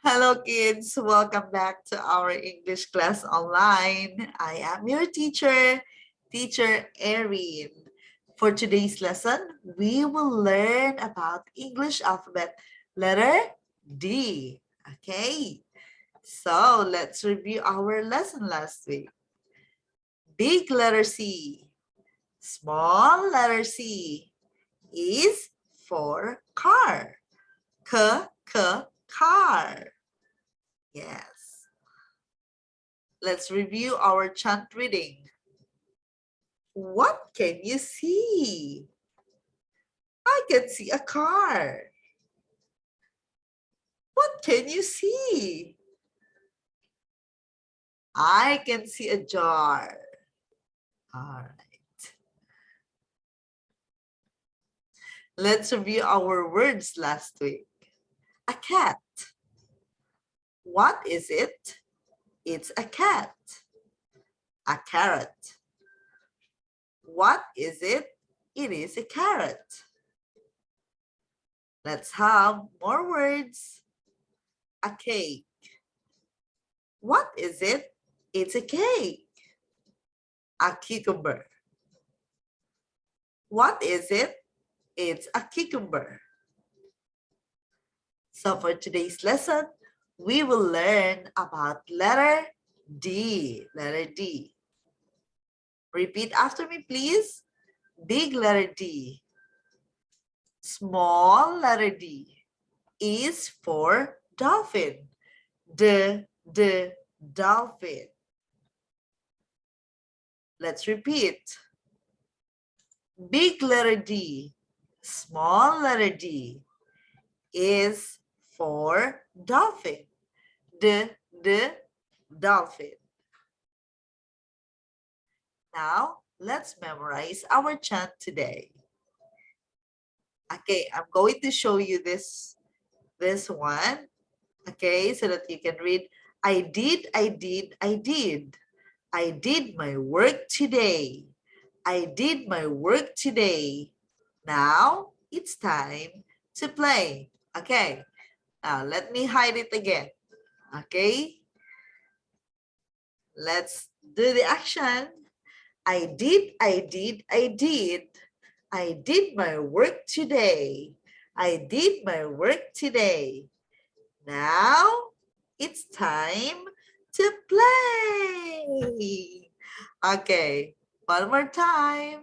Hello kids, welcome back to our English class online. I am your teacher, Teacher Erin. For today's lesson, we will learn about English alphabet letter D. Okay, so let's review our lesson last week. Big letter C, small letter C is for car. Car. Yes. Let's review our chant reading. What can you see? I can see a car. What can you see? I can see a jar. All right. Let's review our words last week. A cat. What is it? It's a cat. A carrot. What is it? It is a carrot. Let's have more words. A cake. What is it? It's a cake. A cucumber. What is it? It's a cucumber. So for today's lesson, we will learn about letter D. Letter D. Repeat after me, please. Big letter D. Small letter D is for dolphin. Dolphin. Let's repeat. Big letter D, small letter D is for dolphin. Dolphin. Now, let's memorize our chant today. Okay, I'm going to show you this one. Okay, so that you can read. I did my work today. I did my work today. Now it's time to play. Okay, now let me hide it again. Okay, let's do the action. I did my work today. I did my work today. Now it's time to play. Okay, one more time.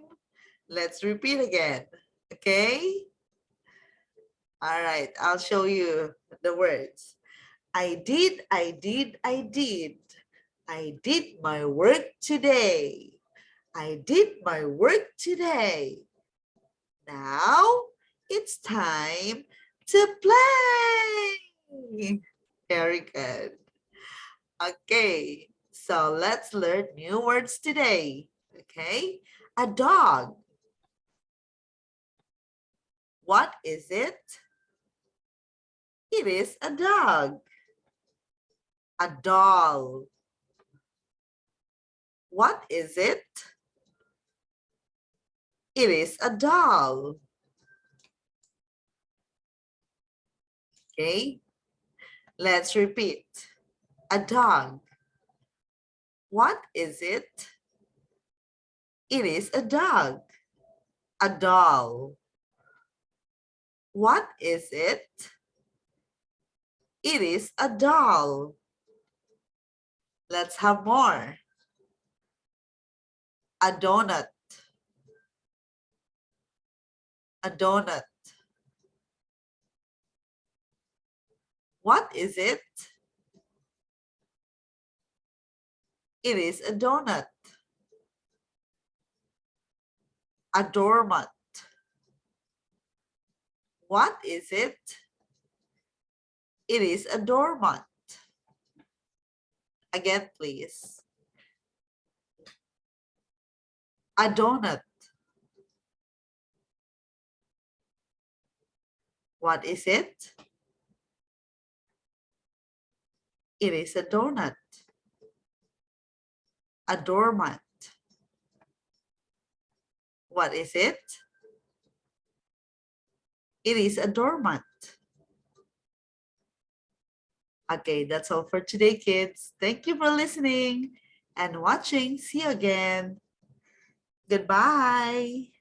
Let's repeat again. Okay? All right, I'll show you the words. I did I did my work today. I did my work today. Now it's time to play. Very good. Okay, so let's learn new words today. Okay, a dog. What is it? It is a dog. A doll. What is it? It is a doll. Okay, let's repeat. A dog. What is it? It is a dog. A doll. What is it? It is a doll. Let's have more. A donut. A donut. What is it? It is a donut. A doormat. What is it? It is a doormat. Again, please. A donut. What is it? It is a donut. A doormat. What is it? It is a doormat. Okay, that's all for today, kids. Thank you for listening and watching. See you again. Goodbye.